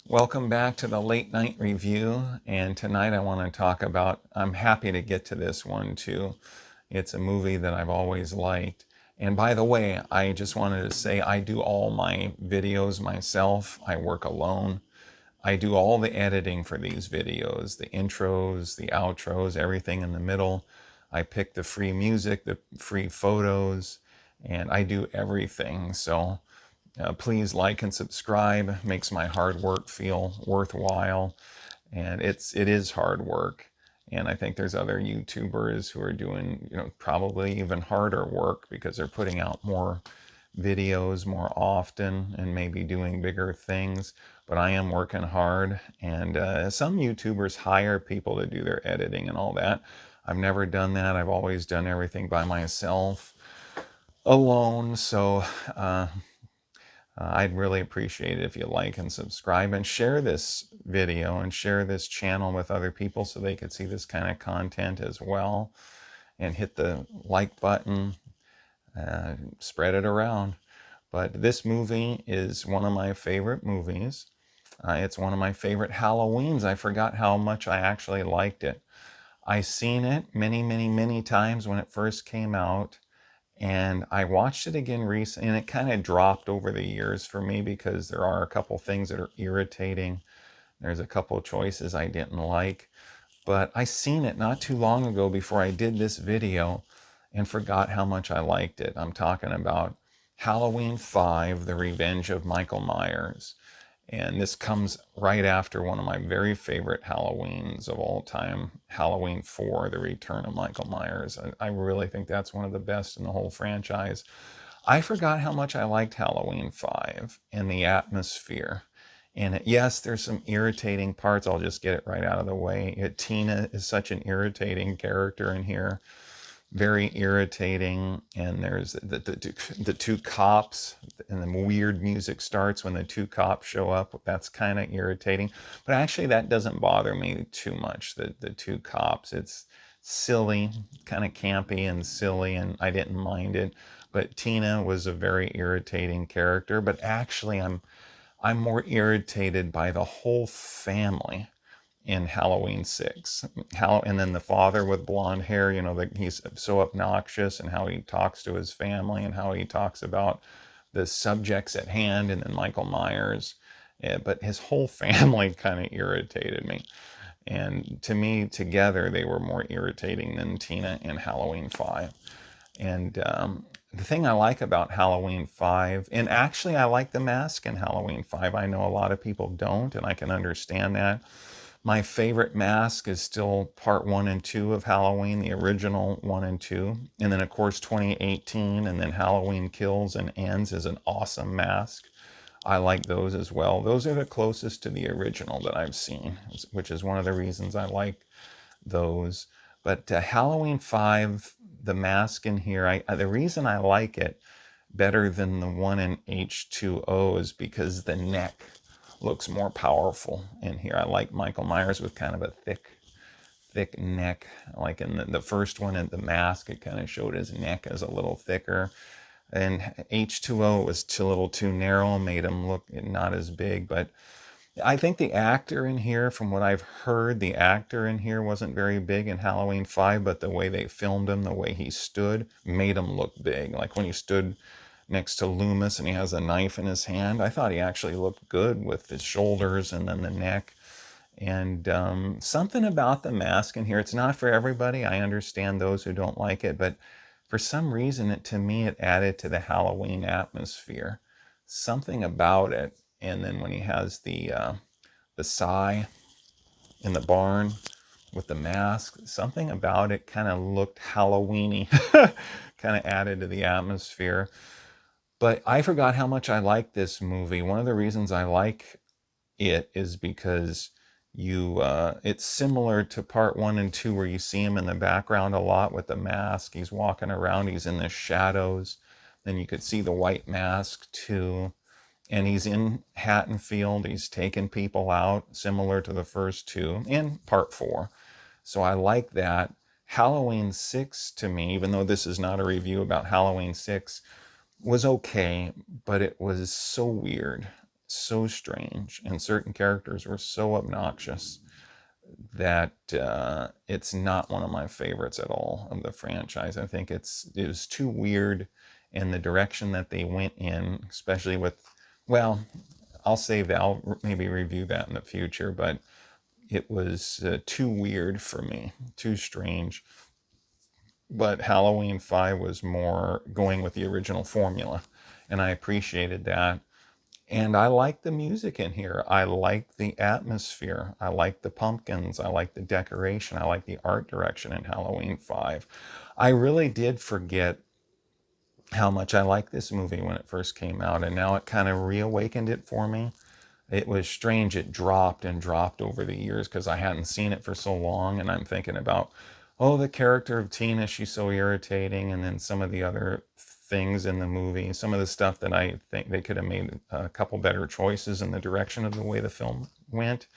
Welcome back to the late night review. And tonight I want to talk about, I'm happy to get to this one too. It's a movie that I've always liked. And by the way, I just wanted to say I do all my videos myself. I work alone. I do all the editing for these videos, the intros, the outros, everything in the middle. I pick the free music, the free photos, and I do everything. So please like and subscribe. It makes my hard work feel worthwhile, and it is hard work. And I think there's other YouTubers who are doing probably even harder work because they're putting out more videos more often and maybe doing bigger things. But I am working hard, and some YouTubers hire people to do their editing and all that. I've never done that. I've always done everything by myself, alone. So I'd really appreciate it if you like and subscribe and share this video and share this channel with other people so they could see this kind of content as well. And hit the like button, spread it around. But this movie is one of my favorite movies. It's one of my favorite Halloweens. I forgot how much I actually liked it. I seen it many, many, many times when it first came out. And I watched it again recently, and it kind of dropped over the years for me because there are a couple things that are irritating. There's a couple choices I didn't like. But I seen it not too long ago before I did this video and forgot how much I liked it. I'm talking about Halloween 5, The Revenge of Michael Myers. And this comes right after one of my very favorite Halloweens of all time, Halloween 4, The Return of Michael Myers. I really think that's one of the best in the whole franchise. I forgot how much I liked Halloween 5 and the atmosphere. And yes, there's some irritating parts. I'll just get it right out of the way. Tina is such an irritating character in here, very irritating. And there's the two cops, and the weird music starts when the two cops show up. That's kind of irritating. But actually, that doesn't bother me too much. The two cops, it's silly, kind of campy and silly, and I didn't mind it. But Tina was a very irritating character. But actually, I'm more irritated by the whole family in Halloween 6. And then the father with blonde hair, that he's so obnoxious, and how he talks to his family and how he talks about the subjects at hand, and then Michael Myers. Yeah, but his whole family kind of irritated me. And to me, together, they were more irritating than Tina in Halloween 5. And the thing I like about Halloween 5, and actually I like the mask in Halloween 5. I know a lot of people don't, and I can understand that. My favorite mask is still part 1 and 2 of Halloween, the original 1 and 2. And then, of course, 2018, and then Halloween Kills and Ends is an awesome mask. I like those as well. Those are the closest to the original that I've seen, which is one of the reasons I like those. But Halloween 5, the mask in here, the reason I like it better than the one in H2O is because the neck looks more powerful in here. I like Michael Myers with kind of a thick neck. Like in the first one at the mask, it kind of showed his neck as a little thicker. And H2O was a little too narrow, made him look not as big. But I think the actor in here, from what I've heard, the actor in here wasn't very big in Halloween 5, but the way they filmed him, the way he stood, made him look big. Like when he stood next to Loomis and he has a knife in his hand, I thought he actually looked good with his shoulders and then the neck. And something about the mask in here, it's not for everybody. I understand those who don't like it, but for some reason, to me, it added to the Halloween atmosphere. Something about it. And then when he has the sigh in the barn with the mask, something about it kind of looked Halloweeny, kind of added to the atmosphere. But I forgot how much I like this movie. One of the reasons I like it is because it's similar to part 1 and 2, where you see him in the background a lot with the mask. He's walking around, he's in the shadows. Then you could see the white mask too. And he's in Haddonfield. He's taking people out, similar to the first two, and part 4. So I like that. Halloween 6, to me, even though this is not a review about Halloween 6, was okay, but it was so weird. so strange, and certain characters were so obnoxious that it's not one of my favorites at all of the franchise. I think it was too weird, and the direction that they went in, especially with, well, I'll save that. I'll maybe review that in the future, but it was too weird for me, too strange. But Halloween 5 was more going with the original formula, and I appreciated that. And I like the music in here. I like the atmosphere. I like the pumpkins. I like the decoration. I like the art direction in Halloween 5. I really did forget how much I liked this movie when it first came out, and now it kind of reawakened it for me. It was strange. It dropped and dropped over the years because I hadn't seen it for so long, and I'm thinking about, oh, the character of Tina, she's so irritating, and then some of the other things in the movie, some of the stuff that I think they could have made a couple better choices in the direction of the way the film went.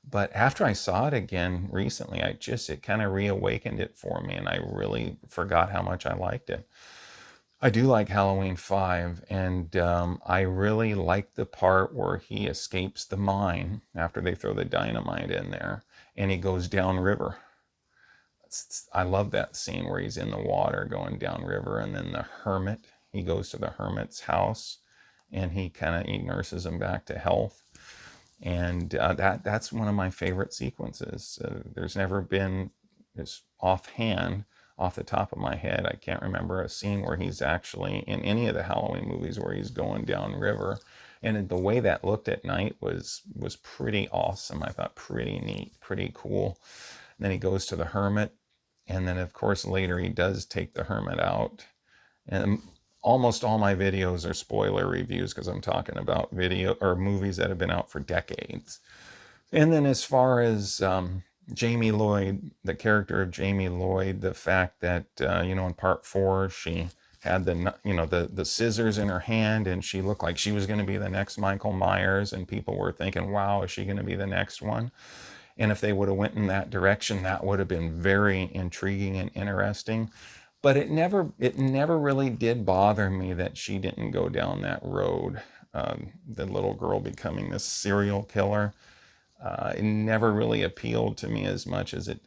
But after I saw it again recently, it kind of reawakened it for me, and I really forgot how much I liked it. I do like Halloween 5, and I really like the part where he escapes the mine after they throw the dynamite in there and he goes downriver. I love that scene where he's in the water going downriver, and then the hermit, he goes to the hermit's house and he nurses him back to health. And that's one of my favorite sequences. There's never been this offhand, off the top of my head, I can't remember a scene where he's actually in any of the Halloween movies where he's going downriver. And the way that looked at night was pretty awesome. I thought pretty neat, pretty cool. And then he goes to the hermit, and then of course later he does take the hermit out. And almost all my videos are spoiler reviews because I'm talking about video or movies that have been out for decades. And then as far as Jamie Lloyd, the character of Jamie Lloyd, the fact that in part 4 she had the scissors in her hand and she looked like she was going to be the next Michael Myers, and people were thinking, wow, is she going to be the next one? And if they would have went in that direction, that would have been very intriguing and interesting. But it never really did bother me that she didn't go down that road. The little girl becoming this serial killer. It never really appealed to me as much as it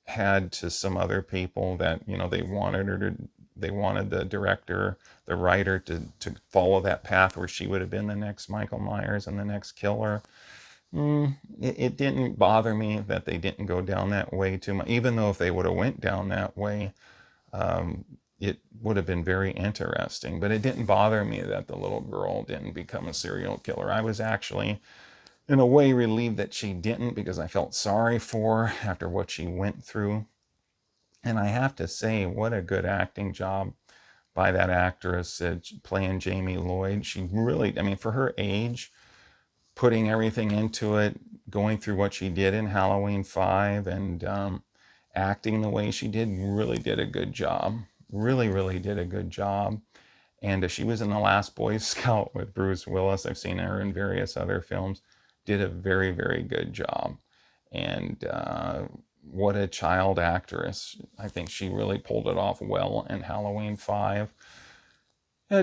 had to some other people that they wanted the director, the writer to follow that path where she would have been the next Michael Myers and the next killer. It didn't bother me that they didn't go down that way too much, even though if they would have went down that way, it would have been very interesting. But it didn't bother me that the little girl didn't become a serial killer. I was actually in a way relieved that she didn't, because I felt sorry for her after what she went through. And I have to say, what a good acting job by that actress playing Jamie Lloyd. She really, I mean, for her age, putting everything into it, going through what she did in Halloween 5, and acting the way she did, really did a good job. Really, really did a good job. And she was in The Last Boy Scout with Bruce Willis. I've seen her in various other films. Did a very, very good job. And what a child actress. I think she really pulled it off well in Halloween 5.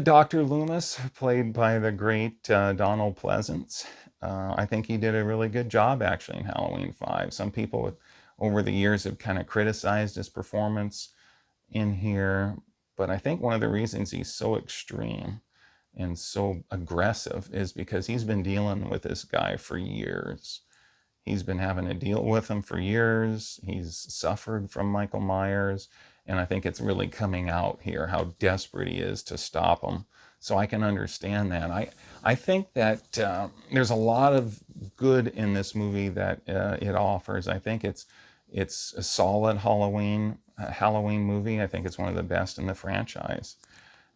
Dr. Loomis, played by the great Donald Pleasance. I think he did a really good job actually in Halloween 5. Some people over the years have kind of criticized his performance in here, but I think one of the reasons he's so extreme and so aggressive is because he's been dealing with this guy for years. He's been having to deal with him for years. He's suffered from Michael Myers. And I think it's really coming out here how desperate he is to stop him. So I can understand that. I think that there's a lot of good in this movie that it offers. I think it's a solid Halloween movie. I think it's one of the best in the franchise,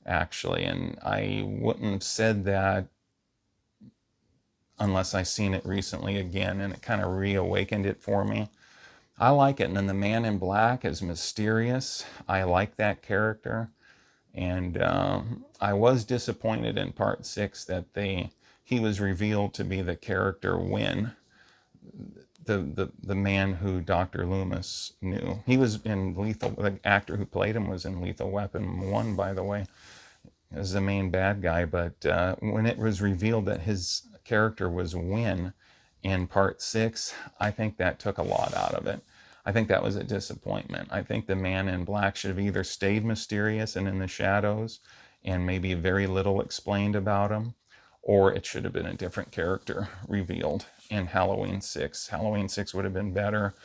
actually. And I wouldn't have said that unless I seen it recently again, and it kind of reawakened it for me. I like it. And then the Man in Black is mysterious. I like that character. And I was disappointed in part 6 that he was revealed to be the character Wynn, the man who Dr. Loomis knew. He was in the actor who played him was in Lethal Weapon 1, by the way, as the main bad guy. But when it was revealed that his character was Win in part 6, I think that took a lot out of it. I think that was a disappointment. I think the Man in Black should have either stayed mysterious and in the shadows and maybe very little explained about him, or it should have been a different character revealed in Halloween 6. Halloween 6 would have been better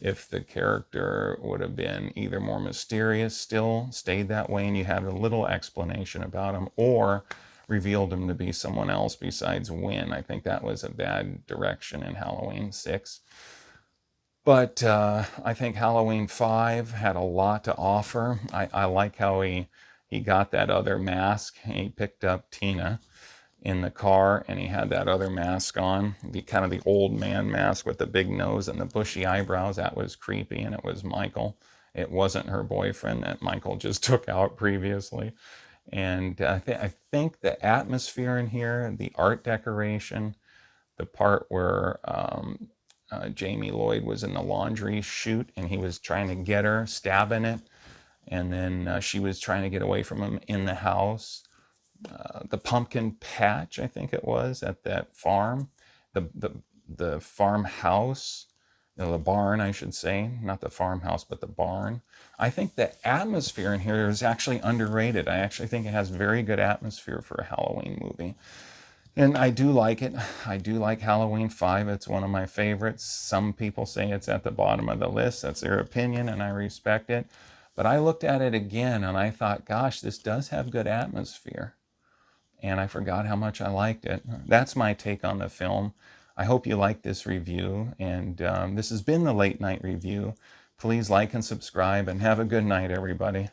if the character would have been either more mysterious, still stayed that way, and you had a little explanation about him, or revealed him to be someone else besides Win. I think that was a bad direction in Halloween 6. But I think Halloween 5 had a lot to offer. I like how he got that other mask. He picked up Tina in the car and he had that other mask on, the kind of the old man mask with the big nose and the bushy eyebrows. That was creepy, and it was Michael. It wasn't her boyfriend that Michael just took out previously. And I think the atmosphere in here, the art decoration, the part where Jamie Lloyd was in the laundry chute and he was trying to get her, stabbing it, and then she was trying to get away from him in the house. The pumpkin patch, I think it was, at that farm, the farmhouse, the barn, I should say, not the farmhouse, but the barn. I think the atmosphere in here is actually underrated. I actually think it has very good atmosphere for a Halloween movie. And I do like it. I do like Halloween 5. It's one of my favorites. Some people say it's at the bottom of the list. That's their opinion, and I respect it. But I looked at it again and I thought, gosh, this does have good atmosphere. And I forgot how much I liked it. That's my take on the film. I hope you liked this review. And this has been the Late Night Review. Please like and subscribe, and have a good night, everybody.